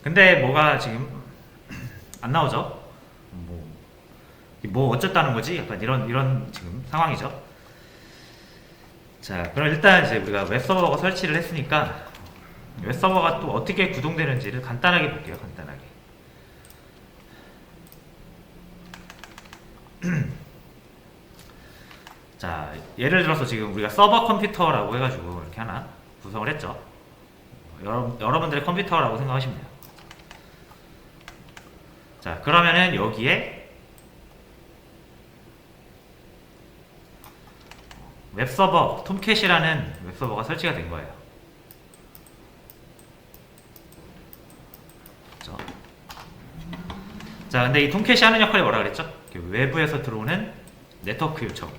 근데 뭐가 지금 안 나오죠? 뭐 어쨌다는 거지? 약간 이런 지금 상황이죠. 자, 그럼 일단 이제 우리가 웹서버가 설치를 했으니까 웹서버가 또 어떻게 구동되는지를 간단하게 볼게요. 간단하게. 자, 예를 들어서 지금 우리가 서버 컴퓨터라고 해가지고 이렇게 하나 구성을 했죠. 여러분들의 컴퓨터라고 생각하시면 돼요. 자, 그러면은 여기에 웹서버, 톰캣이라는 웹서버가 설치가 된 거예요. 그렇죠? 자, 근데 이 톰캣이 하는 역할이 뭐라 그랬죠? 외부에서 들어오는 네트워크 요청,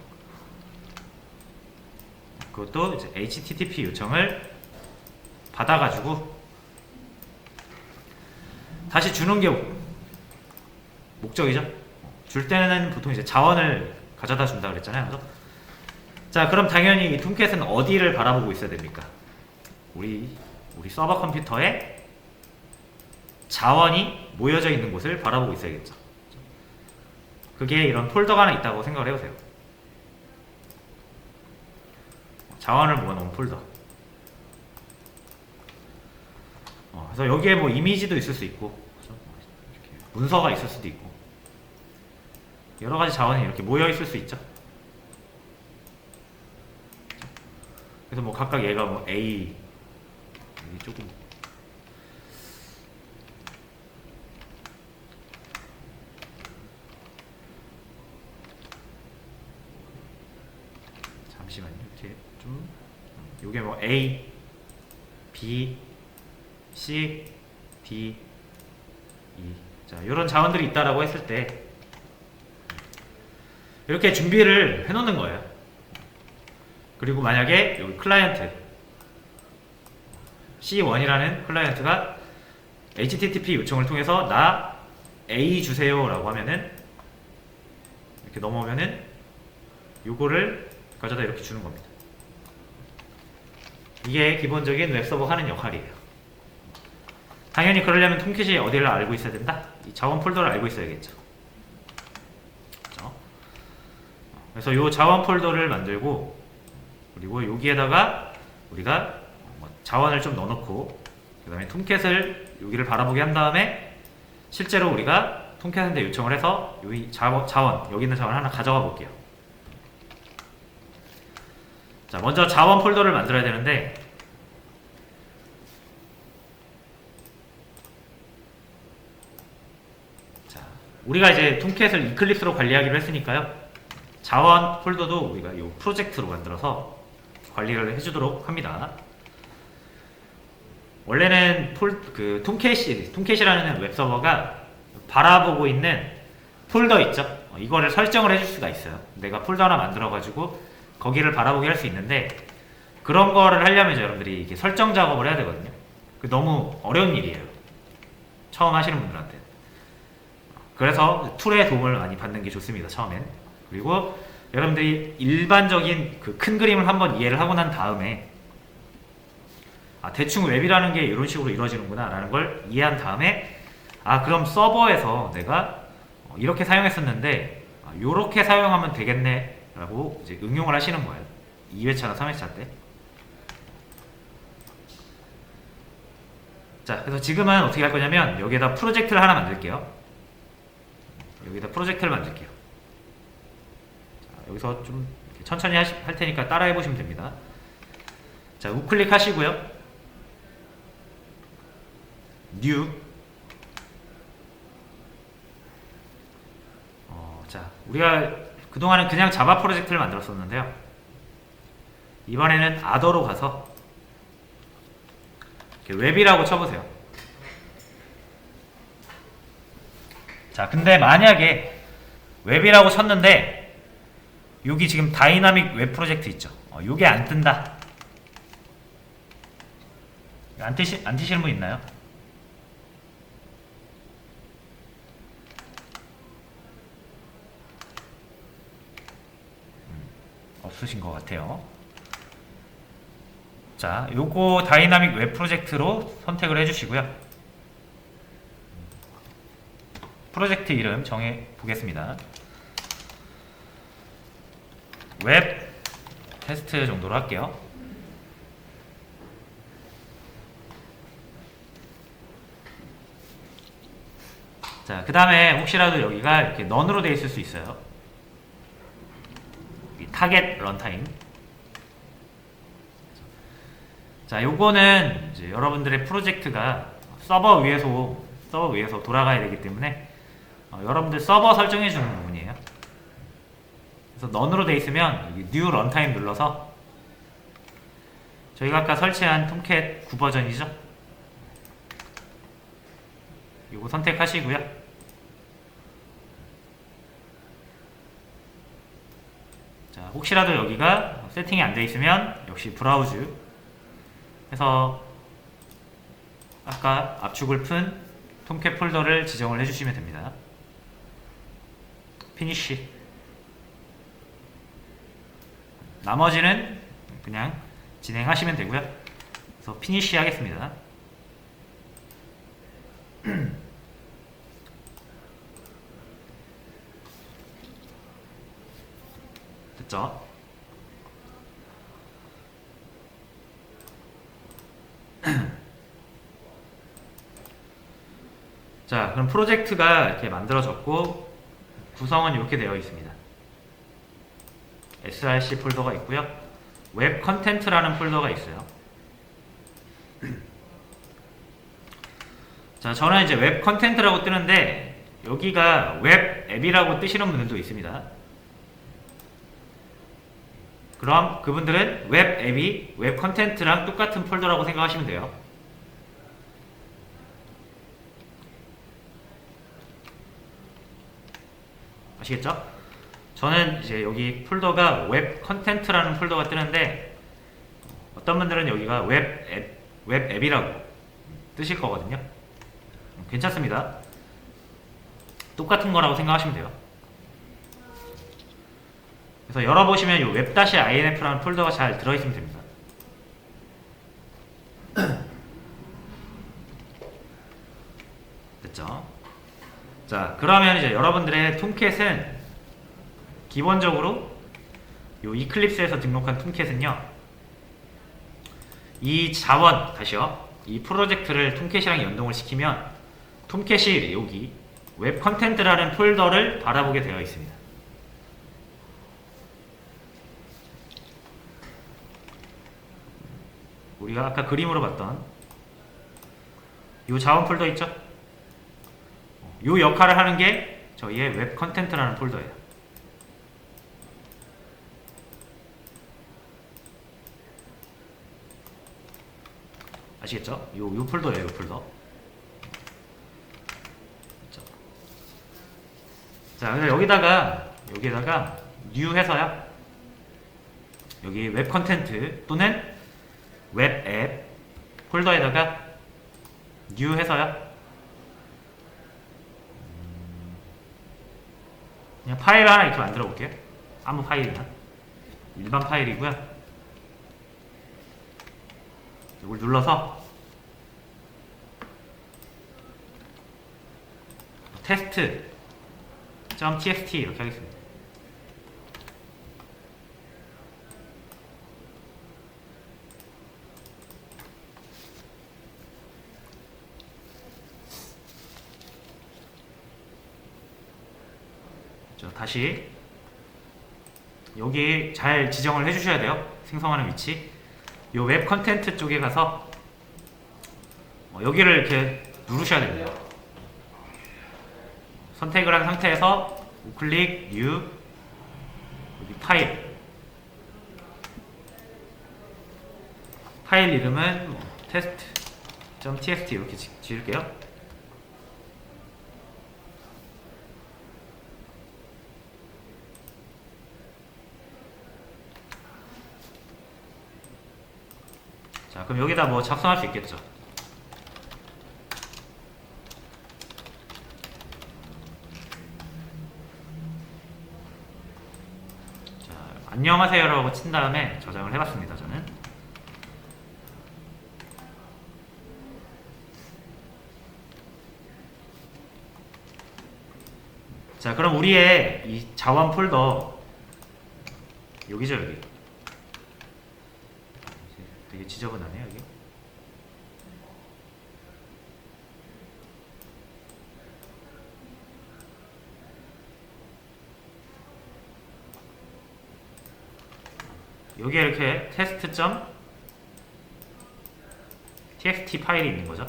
그것도 이제 HTTP 요청을 받아가지고 다시 주는 게 목적이죠. 줄 때는 보통 이제 자원을 가져다 준다 그랬잖아요. 그죠? 자, 그럼 당연히 이 톰캣은 어디를 바라보고 있어야 됩니까? 우리 서버 컴퓨터에 자원이 모여져 있는 곳을 바라보고 있어야겠죠. 그게 이런 폴더가 하나 있다고 생각을 해보세요. 자원을 모아놓은 폴더. 그래서 여기에 뭐 이미지도 있을 수 있고, 문서가 있을 수도 있고, 여러 가지 자원이 이렇게 모여 있을 수 있죠. 그래서 뭐 각각 얘가 뭐 A, 여기 조금 잠시만요. 이렇게 좀 요게 뭐 A, B, C, D, E. 자, 이런 자원들이 있다라고 했을 때 이렇게 준비를 해놓는 거예요. 그리고 만약에 여기 클라이언트 C1이라는 클라이언트가 HTTP 요청을 통해서 나 A 주세요 라고 하면은 이렇게 넘어오면은 요거를 가져다 이렇게 주는 겁니다. 이게 기본적인 웹서버 하는 역할이에요. 당연히 그러려면 톰캣이 어디를 알고 있어야 된다? 이 자원 폴더를 알고 있어야겠죠. 그렇죠? 그래서 요 자원 폴더를 만들고, 그리고 여기에다가 우리가 자원을 좀 넣어놓고, 그 다음에 톰캣을 여기를 바라보게 한 다음에 실제로 우리가 톰캣한테 요청을 해서 여기 자원, 여기 있는 자원 하나 가져가 볼게요. 자, 먼저 자원 폴더를 만들어야 되는데, 자, 우리가 이제 톰캣을 이클립스로 관리하기로 했으니까요. 자원 폴더도 우리가 이 프로젝트로 만들어서 관리를 해주도록 합니다. 원래는 톰캣이라는 웹서버가 바라보고 있는 폴더 있죠? 이거를 설정을 해줄 수가 있어요. 내가 폴더 하나 만들어가지고 거기를 바라보게 할 수 있는데, 그런 거를 하려면 여러분들이 이렇게 설정 작업을 해야 되거든요. 너무 어려운 일이에요. 처음 하시는 분들한테. 그래서 툴의 도움을 많이 받는 게 좋습니다. 처음엔. 그리고 여러분들이 일반적인 그 큰 그림을 한번 이해를 하고 난 다음에 대충 웹이라는 게 이런 식으로 이루어지는구나 라는 걸 이해한 다음에 그럼 서버에서 내가 이렇게 사용했었는데 이렇게 사용하면 되겠네 라고 이제 응용을 하시는 거예요. 2회차나 3회차 때. 자, 그래서 지금은 어떻게 할 거냐면 여기에다 프로젝트를 하나 만들게요. 여기다 프로젝트를 만들게요. 자, 여기서 좀 천천히 할 테니까 따라해 보시면 됩니다. 자, 우클릭 하시고요. 뉴. 자, 우리가 그동안은 그냥 자바 프로젝트를 만들었었는데요. 이번에는 아더로 가서 이렇게 웹이라고 쳐보세요. 자, 근데 만약에 웹이라고 쳤는데 여기 지금 다이나믹 웹 프로젝트 있죠? 요게 안 뜬다. 안 뜨시는 분 있나요? 없으신 것 같아요. 자, 요거 다이나믹 웹 프로젝트로 선택을 해주시고요. 프로젝트 이름 정해 보겠습니다. 웹 테스트 정도로 할게요. 자, 그 다음에 혹시라도 여기가 이렇게 넌으로 되어 있을 수 있어요. 이 타겟 런타임. 자, 요거는 이제 여러분들의 프로젝트가 서버 위에서 돌아가야 되기 때문에 여러분들 서버 설정해 주는 부분이에요. 그래서 넌으로 되어 있으면 여기 뉴 런타임 눌러서 저희가 아까 설치한 톰캣 9버전이죠. 요거 선택하시고요. 자, 혹시라도 여기가 세팅이 안 돼 있으면 역시 브라우즈 해서 아까 압축을 푼 톰캣 폴더를 지정을 해주시면 됩니다. 피니쉬. 나머지는 그냥 진행하시면 되고요. 그래서 피니쉬 하겠습니다. 됐죠? 자, 그럼 프로젝트가 이렇게 만들어졌고 구성은 이렇게 되어 있습니다. src 폴더가 있고요. 웹 컨텐트라는 폴더가 있어요. 자, 저는 이제 웹 컨텐트라고 뜨는데 여기가 웹 앱이라고 뜨시는 분들도 있습니다. 그럼 그분들은 웹 앱이 웹 컨텐트랑 똑같은 폴더라고 생각하시면 돼요. 아시겠죠? 저는 이제 여기 폴더가 웹 컨텐트라는 폴더가 뜨는데 어떤 분들은 여기가 웹 앱이라고 뜨실 거거든요. 괜찮습니다. 똑같은 거라고 생각하시면 돼요. 그래서 열어보시면 이 web-inf라는 폴더가 잘 들어있으면 됩니다. 됐죠? 자, 그러면 이제 여러분들의 톰캣은 기본적으로 이 이클립스에서 등록한 톰캣은요, 이 자원, 다시요, 이 프로젝트를 톰캣이랑 연동을 시키면 톰캣이 여기 웹 컨텐트라는 폴더를 바라보게 되어 있습니다. 우리가 아까 그림으로 봤던 이 자원 폴더 있죠? 이 역할을 하는 게 저희의 웹 컨텐트라는 폴더예요. 아시겠죠? 요 폴더예요, 요 폴더. 자, 그래서 여기다가 new 해서요. 여기 웹 컨텐트 또는 웹 앱 폴더에다가 new 해서요. 그냥 파일을 하나 이렇게 만들어 볼게요. 아무 파일이나 일반 파일이고요. 이걸 눌러서 test.txt 이렇게 하겠습니다. 다시 여기 잘 지정을 해주셔야 돼요. 생성하는 위치. 요 웹 컨텐트 쪽에 가서 여기를 이렇게 누르셔야 됩니다. 선택을 한 상태에서 우클릭, 뉴, 여기 파일 이름은 test.txt 이렇게 지을게요. 자, 그럼 여기다 뭐 작성할 수 있겠죠. 자, 안녕하세요라고 친 다음에 저장을 해봤습니다. 저는 자, 그럼 우리의 이 자원 폴더 여기죠, 여기. 되게 지저분하네요, 여기. 여기에 이렇게 test.txt 파일이 있는 거죠.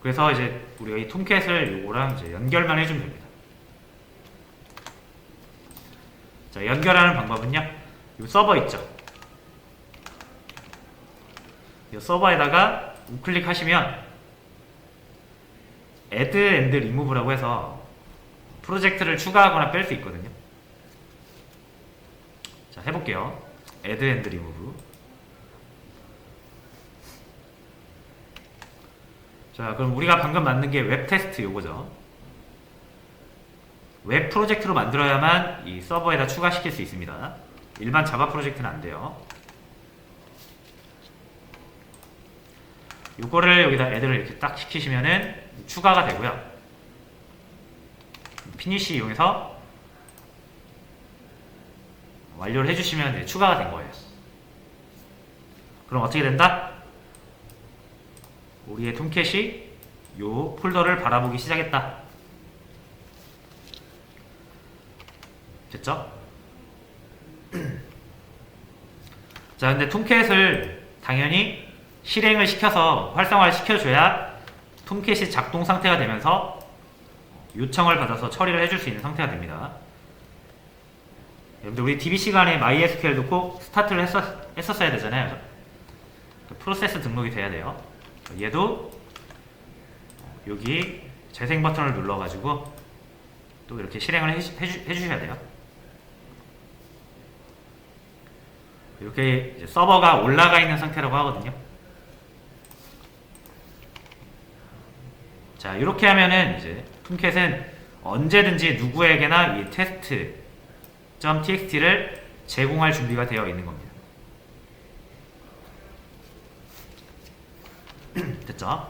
그래서 이제 우리가 이 톰캣을 요거랑 이제 연결만 해주면 됩니다. 자, 연결하는 방법은요, 이 서버 있죠. 이 서버에다가 우클릭 하시면 add and remove라고 해서 프로젝트를 추가하거나 뺄 수 있거든요. 자, 해볼게요. add and remove. 자, 그럼 우리가 방금 만든 게 웹 테스트 요거죠. 웹 프로젝트로 만들어야만 이 서버에다 추가시킬 수 있습니다. 일반 자바 프로젝트는 안 돼요. 요거를 여기다 애들을 이렇게 딱 시키시면은 추가가 되고요. 피니시 이용해서 완료를 해주시면 이제 추가가 된 거예요. 그럼 어떻게 된다? 우리의 톰캣이 요 폴더를 바라보기 시작했다. 됐죠? 자, 근데 톰캣을 당연히 실행을 시켜서 활성화를 시켜줘야 톰캣이 작동 상태가 되면서 요청을 받아서 처리를 해줄 수 있는 상태가 됩니다. 여러분들 우리 DB 시간에 MySQL 넣고 스타트를 했었어야 되잖아요. 프로세스 등록이 돼야 돼요. 얘도 여기 재생 버튼을 눌러가지고 또 이렇게 실행을 해주셔야 돼요. 이렇게 이제 서버가 올라가 있는 상태라고 하거든요. 자, 이렇게 하면은 이제 톰캣은 언제든지 누구에게나 이 test.txt를 제공할 준비가 되어 있는 겁니다. 됐죠?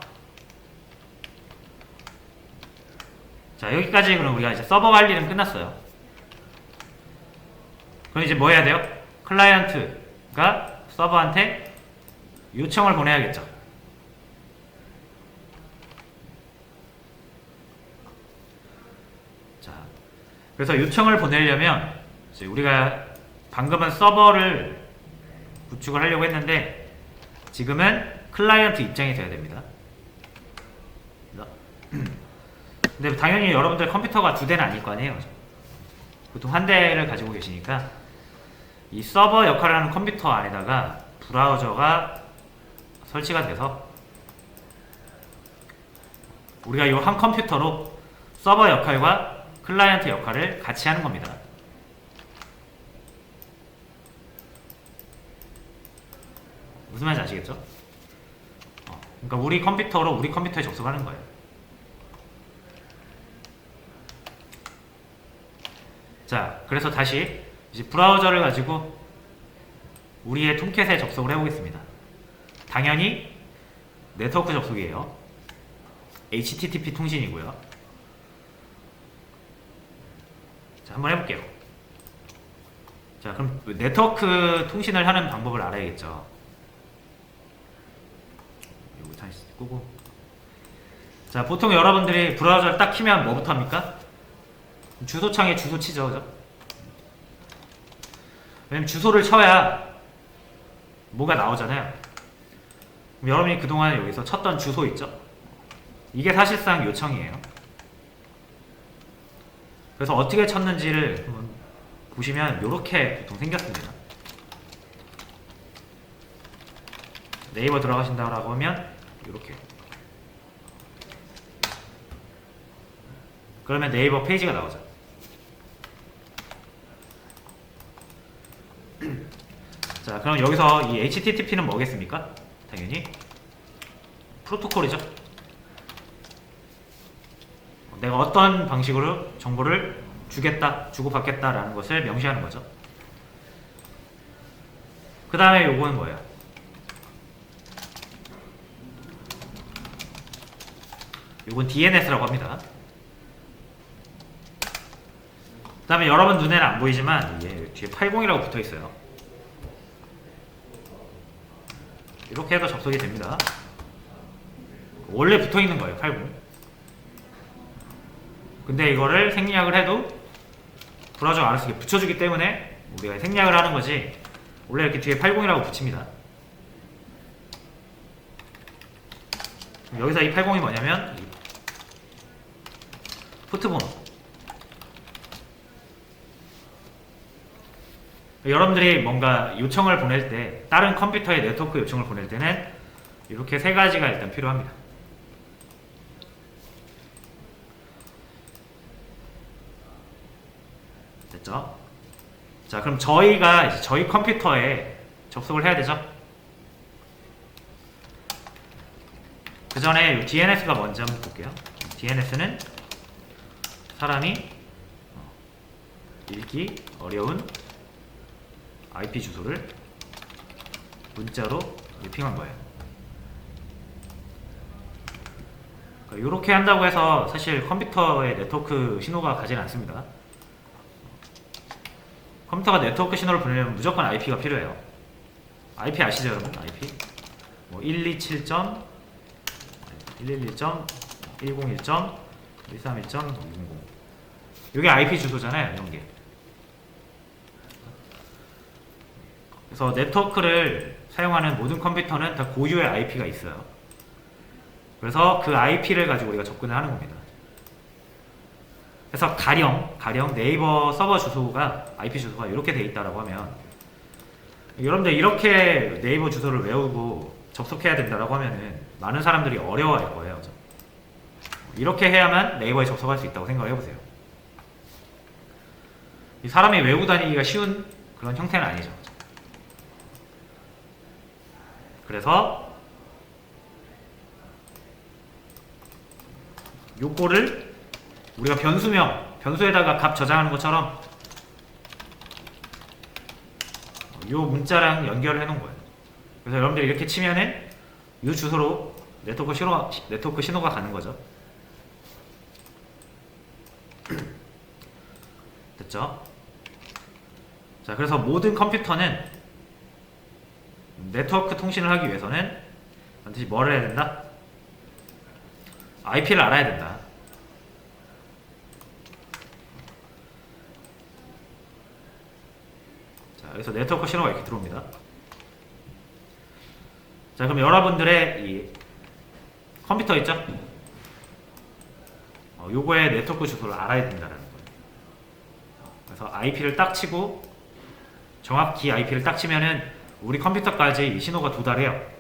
자, 여기까지 그럼 우리가 이제 서버 관리는 끝났어요. 그럼 이제 뭐 해야 돼요? 클라이언트가 서버한테 요청을 보내야겠죠. 자, 그래서 요청을 보내려면 이제 우리가 방금은 서버를 구축을 하려고 했는데 지금은 클라이언트 입장이 돼야 됩니다. 근데 당연히 여러분들 컴퓨터가 두 대는 아닐 거 아니에요. 보통 한 대를 가지고 계시니까 이 서버 역할을 하는 컴퓨터 안에다가 브라우저가 설치가 돼서 우리가 이 한 컴퓨터로 서버 역할과 클라이언트 역할을 같이 하는 겁니다. 무슨 말인지 아시겠죠? 그러니까 우리 컴퓨터로 우리 컴퓨터에 접속하는 거예요. 자, 그래서 다시 이제 브라우저를 가지고 우리의 톰캣에 접속을 해보겠습니다. 당연히 네트워크 접속이에요. HTTP 통신이고요. 자, 한번 해볼게요. 자, 그럼 네트워크 통신을 하는 방법을 알아야겠죠. 이거 다시 끄고. 자, 보통 여러분들이 브라우저를 딱 키면 뭐부터 합니까? 주소창에 주소 치죠, 그죠? 왜냐면 주소를 쳐야 뭐가 나오잖아요. 그럼 여러분이 그동안 여기서 쳤던 주소 있죠? 이게 사실상 요청이에요. 그래서 어떻게 쳤는지를 한번 보시면 이렇게 보통 생겼습니다. 네이버 들어가신다고 하면 이렇게. 그러면 네이버 페이지가 나오죠. 자, 그럼 여기서 이 HTTP는 뭐겠습니까? 당연히 프로토콜이죠. 내가 어떤 방식으로 정보를 주겠다, 주고받겠다라는 것을 명시하는 거죠. 그 다음에 요거는 뭐예요? 이건 DNS라고 합니다. 그 다음에 여러분 눈에는 안 보이지만 이게 뒤에 80이라고 붙어 있어요. 이렇게 해서 접속이 됩니다. 원래 붙어 있는 거예요, 80. 근데 이거를 생략을 해도 브라우저가 알아서 이렇게 붙여주기 때문에 우리가 생략을 하는 거지, 원래 이렇게 뒤에 80이라고 붙입니다. 여기서 이 80이 뭐냐면 포트 번호. 여러분들이 뭔가 요청을 보낼 때, 다른 컴퓨터에 네트워크 요청을 보낼 때는 이렇게 세 가지가 일단 필요합니다. 됐죠? 자, 그럼 저희가 이제 저희 컴퓨터에 접속을 해야 되죠? 그 전에 DNS가 뭔지 한번 볼게요. DNS는 사람이 읽기 어려운 IP 주소를 문자로 핑한 거예요. 이렇게 한다고 해서 사실 컴퓨터에 네트워크 신호가 가지는 않습니다. 컴퓨터가 네트워크 신호를 보내려면 무조건 IP가 필요해요. IP 아시죠, 여러분? IP 뭐 127.111.101.131.600 이게 IP 주소잖아요, 이런 게. 그래서 네트워크를 사용하는 모든 컴퓨터는 다 고유의 IP가 있어요. 그래서 그 IP를 가지고 우리가 접근을 하는 겁니다. 그래서 가령 네이버 서버 주소가 IP 주소가 이렇게 돼 있다라고 하면, 여러분들 이렇게 네이버 주소를 외우고 접속해야 된다라고 하면은 많은 사람들이 어려워할 거예요. 이렇게 해야만 네이버에 접속할 수 있다고 생각을 해보세요. 이 사람이 외우고 다니기가 쉬운 그런 형태는 아니죠. 그래서 요거를 우리가 변수에다가 값 저장하는 것처럼 요 문자랑 연결을 해 놓은 거예요. 그래서 여러분들이 이렇게 치면은 이 주소로 네트워크 신호가 가는 거죠. 됐죠? 자, 그래서 모든 컴퓨터는 네트워크 통신을 하기 위해서는 반드시 뭐를 해야 된다? IP를 알아야 된다. 자, 여기서 네트워크 신호가 이렇게 들어옵니다. 자, 그럼 여러분들의 이 컴퓨터 있죠? 요거의 네트워크 주소를 알아야 된다는 거예요. 그래서 IP를 딱 치고, 정확히 IP를 딱 치면은 우리 컴퓨터까지 이 신호가 도달해요.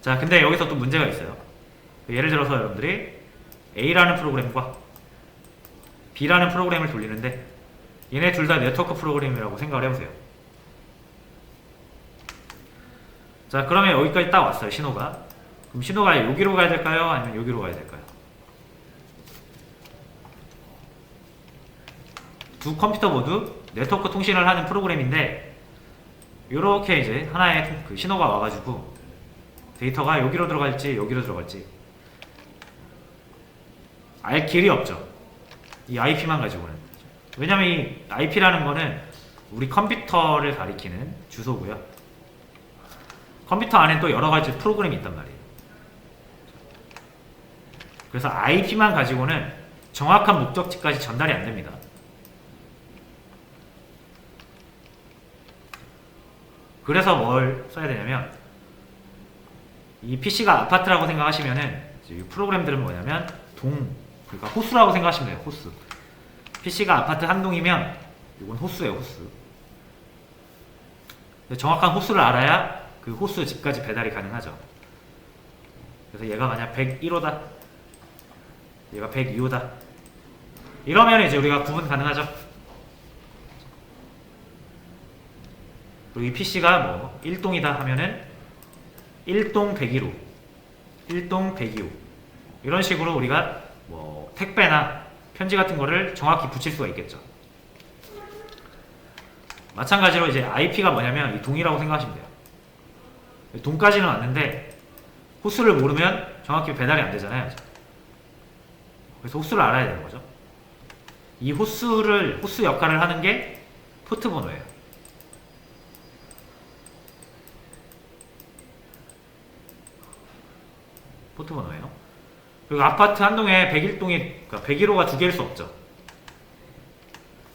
자, 근데 여기서 또 문제가 있어요. 예를 들어서 여러분들이 A라는 프로그램과 B라는 프로그램을 돌리는데 얘네 둘 다 네트워크 프로그램이라고 생각을 해보세요. 자, 그러면 여기까지 딱 왔어요, 신호가. 그럼 신호가 여기로 가야 될까요? 아니면 여기로 가야 될까요? 두 컴퓨터 모두 네트워크 통신을 하는 프로그램인데, 이렇게 이제 하나의 그 신호가 와가지고 데이터가 여기로 들어갈지 여기로 들어갈지 알 길이 없죠, 이 IP만 가지고는. 왜냐면 이 IP라는 거는 우리 컴퓨터를 가리키는 주소고요. 컴퓨터 안에 또 여러 가지 프로그램이 있단 말이에요. 그래서 IP만 가지고는 정확한 목적지까지 전달이 안 됩니다. 그래서 뭘 써야 되냐면, 이 PC가 아파트라고 생각하시면은 이 프로그램들은 뭐냐면 그러니까 호수라고 생각하시면 돼요. 호수. PC가 아파트 한 동이면 이건 호수예요, 호수. 정확한 호수를 알아야 그 호수 집까지 배달이 가능하죠. 그래서 얘가 만약 101호다, 얘가 102호다 이러면 이제 우리가 구분 가능하죠. 그리고 이 PC가 뭐 1동이다 하면은 1동 101호, 1동 102호 이런 식으로 우리가 뭐 택배나 편지 같은 거를 정확히 붙일 수가 있겠죠. 마찬가지로 이제 IP가 뭐냐면 이 동이라고 생각하시면 돼요. 동까지는 왔는데 호수를 모르면 정확히 배달이 안 되잖아요. 그래서 호수를 알아야 되는 거죠. 이 호수 역할을 하는 게 포트 번호예요. 포트 번호예요. 그리고 아파트 한 동에 101동이, 그러니까 101호가 두 개일 수 없죠.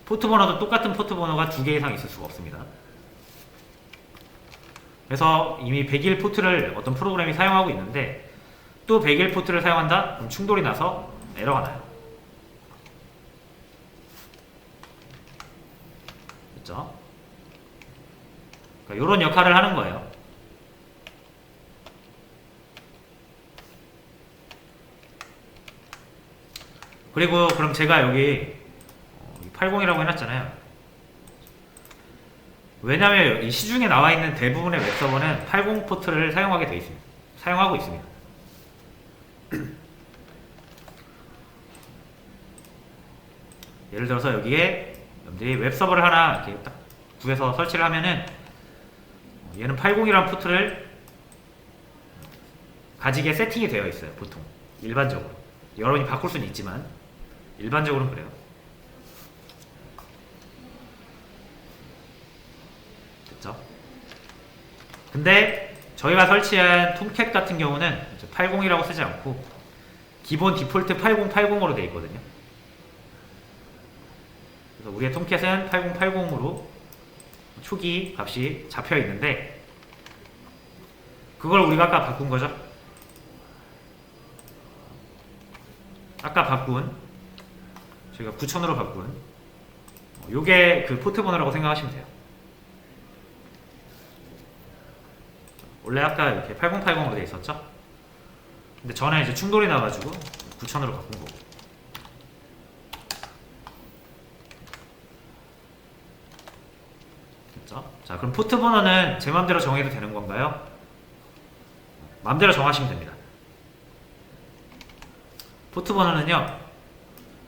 포트 번호도 똑같은 포트 번호가 두 개 이상 있을 수가 없습니다. 그래서 이미 101 포트를 어떤 프로그램이 사용하고 있는데 또 101 포트를 사용한다? 그럼 충돌이 나서 에러가 나요. 그렇죠? 그러니까 이런 역할을 하는 거예요. 그리고 그럼 제가 여기 80이라고 해놨잖아요. 왜냐면 이 시중에 나와 있는 대부분의 웹서버는 80 포트를 사용하게 돼 있습니다. 사용하고 있습니다. 예를 들어서 여기에 여러분들이 웹서버를 하나 이렇게 딱 구해서 설치를 하면은 얘는 80이라는 포트를 가지게 세팅이 되어 있어요. 보통 일반적으로 여러분이 바꿀 수는 있지만 일반적으로는 그래요. 됐죠? 근데 저희가 설치한 톰캣 같은 경우는 80이라고 쓰지 않고 기본 디폴트 8080으로 되어 있거든요. 그래서 우리의 톰캣은 8080으로 초기 값이 잡혀 있는데 그걸 우리가 아까 바꾼 거죠. 아까 바꾼 저희가 9000으로 바꾼 요게 그 포트 번호라고 생각하시면 돼요. 원래 아까 이렇게 8080으로 되어 있었죠. 근데 전에 이제 충돌이 나가지고 9000으로 바꾼 거고. 됐죠? 자, 그럼 포트 번호는 제 맘대로 정해도 되는 건가요? 맘대로 정하시면 됩니다. 포트 번호는요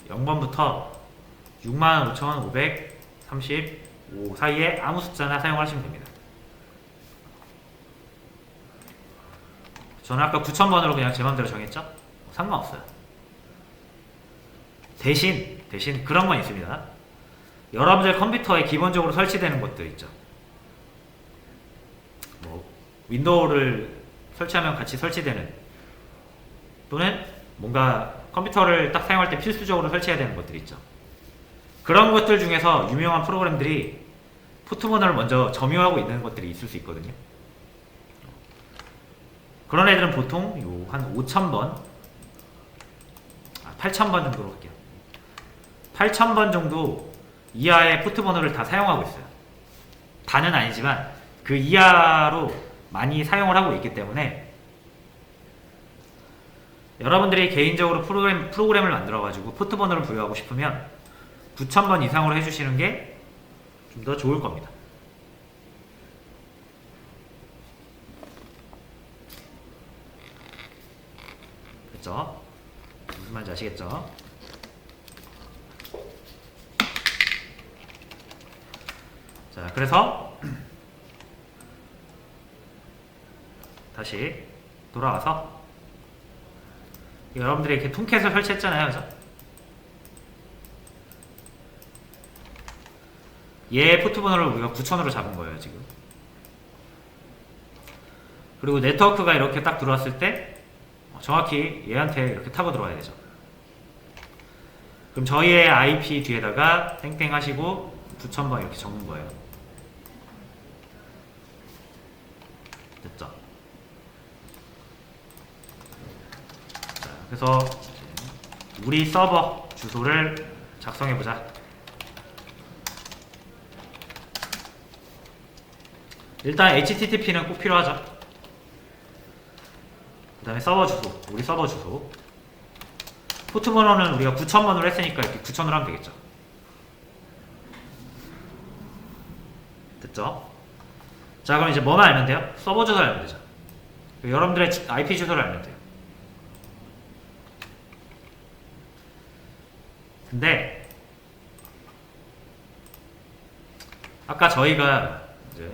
0번부터 65,535 사이에 아무 숫자나 사용하시면 됩니다. 저는 아까 9000번으로 그냥 제 맘대로 정했죠? 상관없어요. 대신 그런 건 있습니다. 여러분들 컴퓨터에 기본적으로 설치되는 것들 있죠. 뭐 윈도우를 설치하면 같이 설치되는 또는 뭔가 컴퓨터를 딱 사용할 때 필수적으로 설치해야 되는 것들이 있죠. 그런 것들 중에서 유명한 프로그램들이 포트 번호를 먼저 점유하고 있는 것들이 있을 수 있거든요. 그런 애들은 보통 요 한 5000번 8000번 정도로 할게요. 8000번 정도 이하의 포트 번호를 다 사용하고 있어요. 다는 아니지만 그 이하로 많이 사용을 하고 있기 때문에 여러분들이 개인적으로 프로그램을 만들어가지고 포트 번호를 부여하고 싶으면 9000번 이상으로 해주시는 게 좀 더 좋을 겁니다. 됐죠? 무슨 말인지 아시겠죠? 자, 그래서 다시 돌아와서 여러분들이 이렇게 톰캣을 설치했잖아요, 그죠? 얘 포트 번호를 우리가 9000으로 잡은 거예요, 지금. 그리고 네트워크가 이렇게 딱 들어왔을 때 정확히 얘한테 이렇게 타고 들어와야 되죠. 그럼 저희의 IP 뒤에다가 땡땡 하시고 9000번 이렇게 적는 거예요. 됐죠? 자, 그래서 우리 서버 주소를 작성해보자. 일단 HTTP는 꼭 필요하죠. 그 다음에 서버 주소, 우리 서버 주소. 포트 번호는 우리가 9000번으로 했으니까 이렇게 9000으로 하면 되겠죠. 됐죠? 자, 그럼 이제 뭐만 알면 돼요? 서버 주소를 알면 되죠. 여러분들의 IP 주소를 알면 돼요. 근데 아까 저희가 이제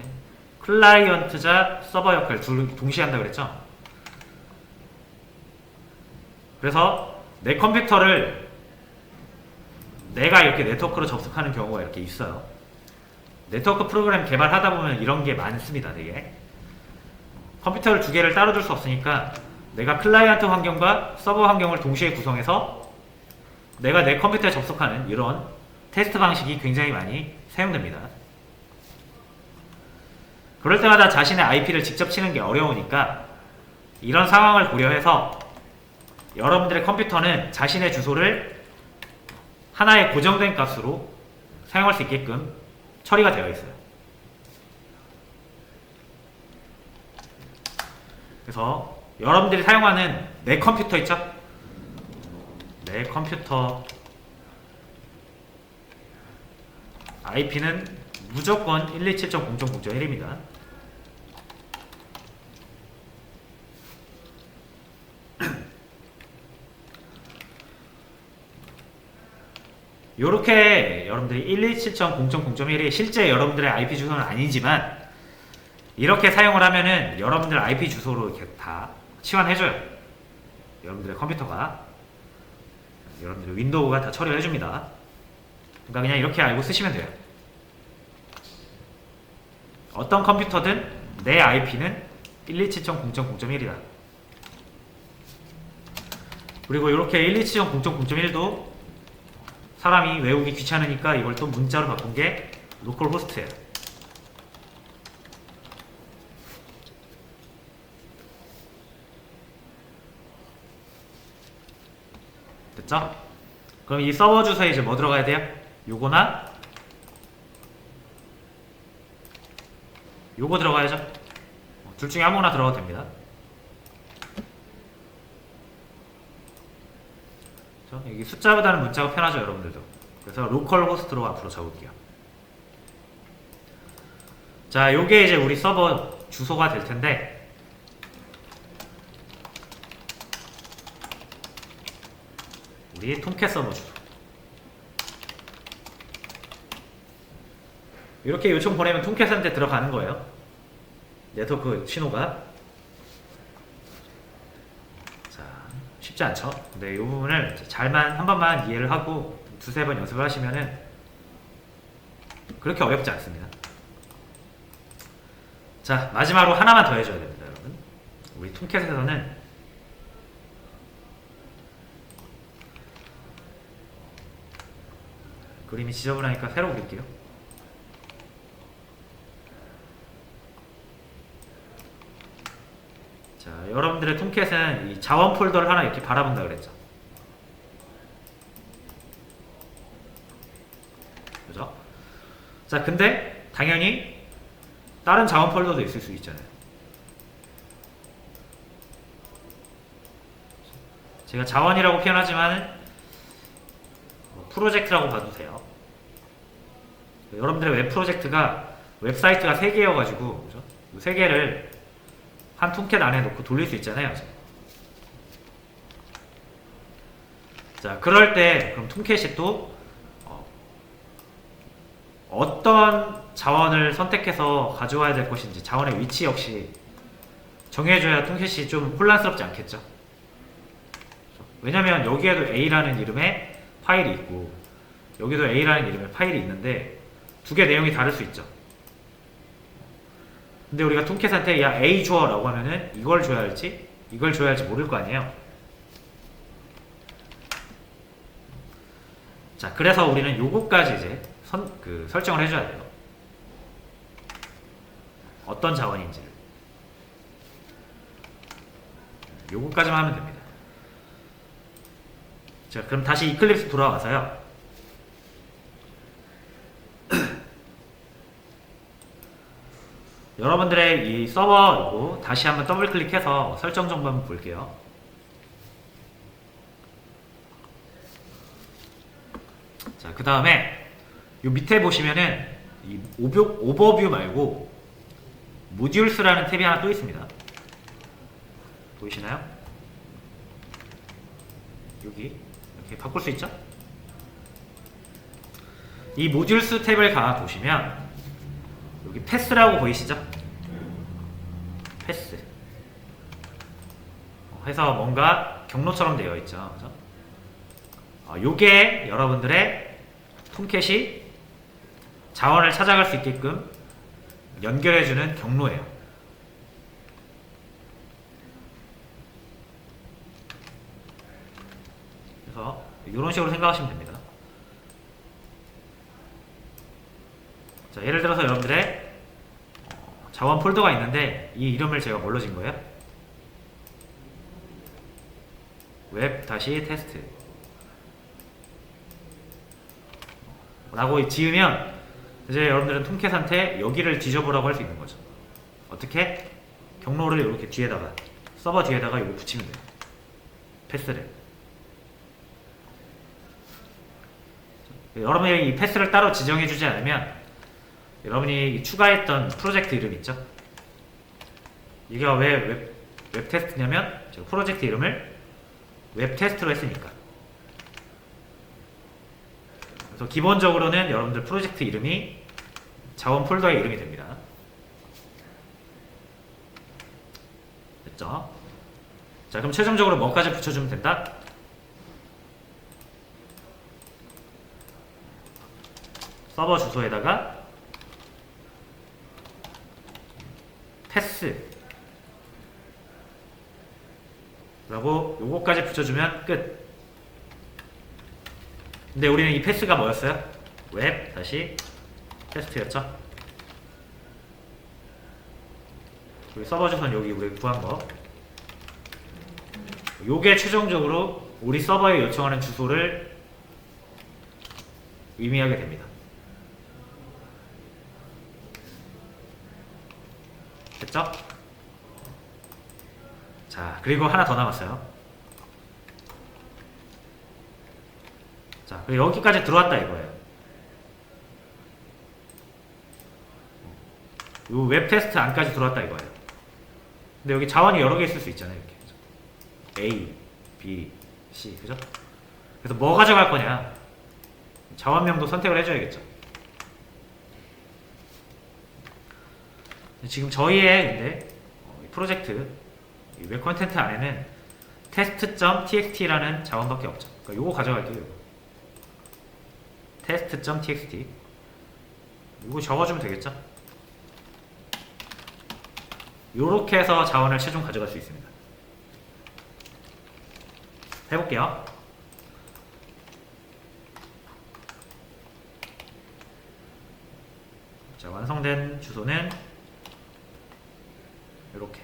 클라이언트자 서버 역할을 동시에 한다고 그랬죠? 그래서 내 컴퓨터를 내가 이렇게 네트워크로 접속하는 경우가 이렇게 있어요. 네트워크 프로그램 개발하다 보면 이런 게 많습니다. 되게 컴퓨터를 두 개를 따로 둘 수 없으니까 내가 클라이언트 환경과 서버 환경을 동시에 구성해서 내가 내 컴퓨터에 접속하는 이런 테스트 방식이 굉장히 많이 사용됩니다. 그럴 때마다 자신의 IP를 직접 치는 게 어려우니까 이런 상황을 고려해서 여러분들의 컴퓨터는 자신의 주소를 하나의 고정된 값으로 사용할 수 있게끔 처리가 되어 있어요. 그래서 여러분들이 사용하는 내 컴퓨터 있죠? 내 컴퓨터 IP는 무조건 127.0.0.1입니다. 요렇게 여러분들이 127.0.0.1이 실제 여러분들의 IP 주소는 아니지만 이렇게 사용을 하면은 여러분들 IP 주소로 이렇게 다 치환해줘요. 여러분들의 컴퓨터가, 여러분들의 윈도우가 다 처리를 해줍니다. 그러니까 그냥 이렇게 알고 쓰시면 돼요. 어떤 컴퓨터든 내 IP는 127.0.0.1이다. 그리고 이렇게 127.0.0.1도 사람이 외우기 귀찮으니까 이걸 또 문자로 바꾼 게 로컬 호스트예요. 됐죠? 그럼 이 서버 주소에 이제 뭐 들어가야 돼요? 요거나 요거 들어가야죠. 둘 중에 아무거나 들어가도 됩니다. 여기 숫자보다는 문자가 편하죠, 여러분들도. 그래서 로컬 호스트로 앞으로 적을게요. 자, 요게 이제 우리 서버 주소가 될 텐데, 우리 톰캣 서버 주소. 이렇게 요청 보내면 톰캣한테 들어가는 거예요. 네트워크 신호가. 자, 쉽지 않죠? 근데 이 부분을 잘만 한 번만 이해를 하고 두세 번 연습을 하시면은 그렇게 어렵지 않습니다. 자, 마지막으로 하나만 더 해줘야 됩니다, 여러분. 우리 톰캣에서는 그림이 지저분하니까 새로 그릴게요. 자, 여러분들의 톰캣은 이 자원 폴더를 하나 이렇게 바라본다 그랬죠. 그죠? 자, 근데 당연히 다른 자원 폴더도 있을 수 있잖아요. 제가 자원이라고 표현하지만 프로젝트라고 봐도 돼요. 여러분들의 웹 프로젝트가 웹사이트가 3개여가지고 그죠? 이 3개를 한 톰캣 안에 놓고 돌릴 수 있잖아요. 자, 그럴 때 그럼 톰캣이 또 어떤 자원을 선택해서 가져와야 될 것인지 자원의 위치 역시 정해줘야 톰캣이 좀 혼란스럽지 않겠죠. 왜냐면 여기에도 A라는 이름의 파일이 있고 여기도 A라는 이름의 파일이 있는데 두 개 내용이 다를 수 있죠. 근데 우리가 톰캣한테 야 A 줘 라고 하면은 이걸 줘야 할지 이걸 줘야 할지 모를 거 아니에요. 자, 그래서 우리는 요거까지 이제 설정을 해줘야 돼요. 어떤 자원인지를. 요거까지만 하면 됩니다. 자, 그럼 다시 이클립스 돌아와서요. 여러분들의 이 서버이고 다시 한번 더블 클릭해서 설정 정보 한번 볼게요. 자, 그 다음에 요 밑에 보시면은 이 오버뷰 말고 모듈스라는 탭이 하나 또 있습니다. 보이시나요? 여기 이렇게 바꿀 수 있죠? 이 모듈스 탭을 가 보시면 여기 패스라고 보이시죠? 패스 해서 뭔가 경로처럼 되어 있죠. 그죠? 요게 여러분들의 톰캣이 자원을 찾아갈 수 있게끔 연결해주는 경로예요. 그래서 이런 식으로 생각하시면 됩니다. 자, 예를 들어서 여러분들의 자원 폴더가 있는데 이 이름을 제가 뭘로 진 거예요? 웹 다시 테스트 라고 지으면 이제 여러분들은 톰캣한테 여기를 뒤져보라고 할 수 있는 거죠. 어떻게? 경로를 이렇게 뒤에다가 서버 뒤에다가 이거 붙이면 돼요. 패스를. 여러분이 이 패스를 따로 지정해주지 않으면 여러분이 추가했던 프로젝트 이름 있죠? 이게 왜 웹 테스트냐면 제가 프로젝트 이름을 웹 테스트로 했으니까. 그래서 기본적으로는 여러분들 프로젝트 이름이 자원 폴더의 이름이 됩니다. 됐죠? 자, 그럼 최종적으로 뭐까지 붙여주면 된다? 서버 주소에다가 패스 라고 요거까지 붙여주면 끝. 근데 우리는 이 패스가 뭐였어요? 웹 다시 테스트였죠? 우리 서버 주소는 여기 우리 구한 거. 요게 최종적으로 우리 서버에 요청하는 주소를 의미하게 됩니다. 됐죠? 자, 그리고 하나 더 남았어요. 자, 그리고 여기까지 들어왔다 이거예요. 요 웹 테스트 안까지 들어왔다 이거예요. 근데 여기 자원이 여러 개 있을 수 있잖아요. 이렇게. A, B, C, 그죠? 그래서 뭐 가져갈 거냐? 자원명도 선택을 해줘야겠죠. 지금 저희의 근데 프로젝트 웹 컨텐트 안에는 test.txt라는 자원밖에 없죠. 그러니까 요거 가져갈게요. 요거. test.txt 요거 적어주면 되겠죠. 요렇게 해서 자원을 최종 가져갈 수 있습니다. 해볼게요. 자, 완성된 주소는 이렇게.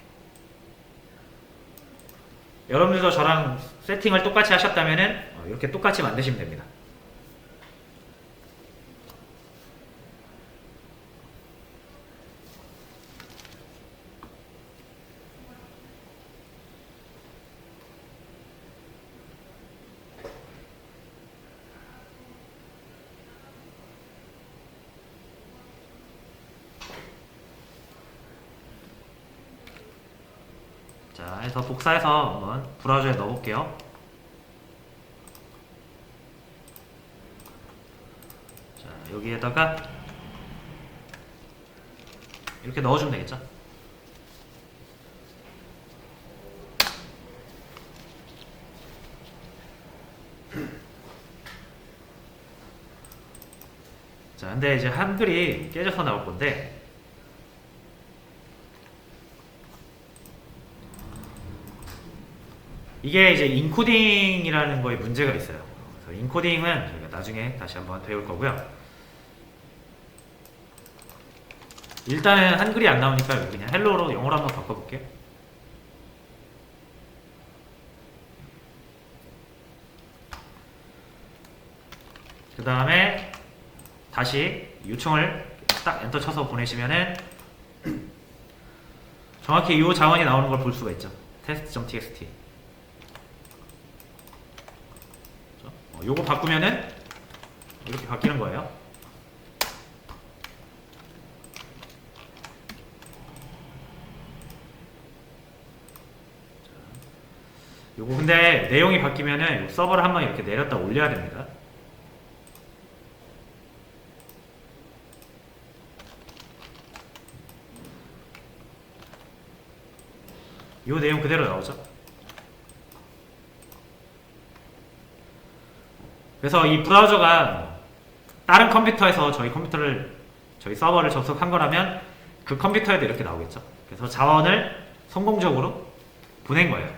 여러분들도 저랑 세팅을 똑같이 하셨다면은 이렇게 똑같이 만드시면 됩니다. 자, 해서 복사해서 한번 브라우저에 넣어볼게요. 자, 여기에다가 이렇게 넣어주면 되겠죠. 자, 근데 이제 한글이 깨져서 나올 건데 이게 이제 인코딩이라는 거에 문제가 있어요. 그래서 인코딩은 저희가 나중에 다시 한번 배울 거고요. 일단은 한글이 안 나오니까 그냥 헬로로 영어로 한번 바꿔볼게요. 그 다음에 다시 요청을 딱 엔터 쳐서 보내시면은 정확히 이 자원이 나오는 걸 볼 수가 있죠. test.txt 요거 바꾸면은 이렇게 바뀌는 거예요. 요거 근데 내용이 바뀌면은 서버를 한번 이렇게 내렸다 올려야 됩니다. 요 내용 그대로 나오죠. 그래서 이 브라우저가 다른 컴퓨터에서 저희 서버를 접속한 거라면 그 컴퓨터에도 이렇게 나오겠죠. 그래서 자원을 성공적으로 보낸 거예요.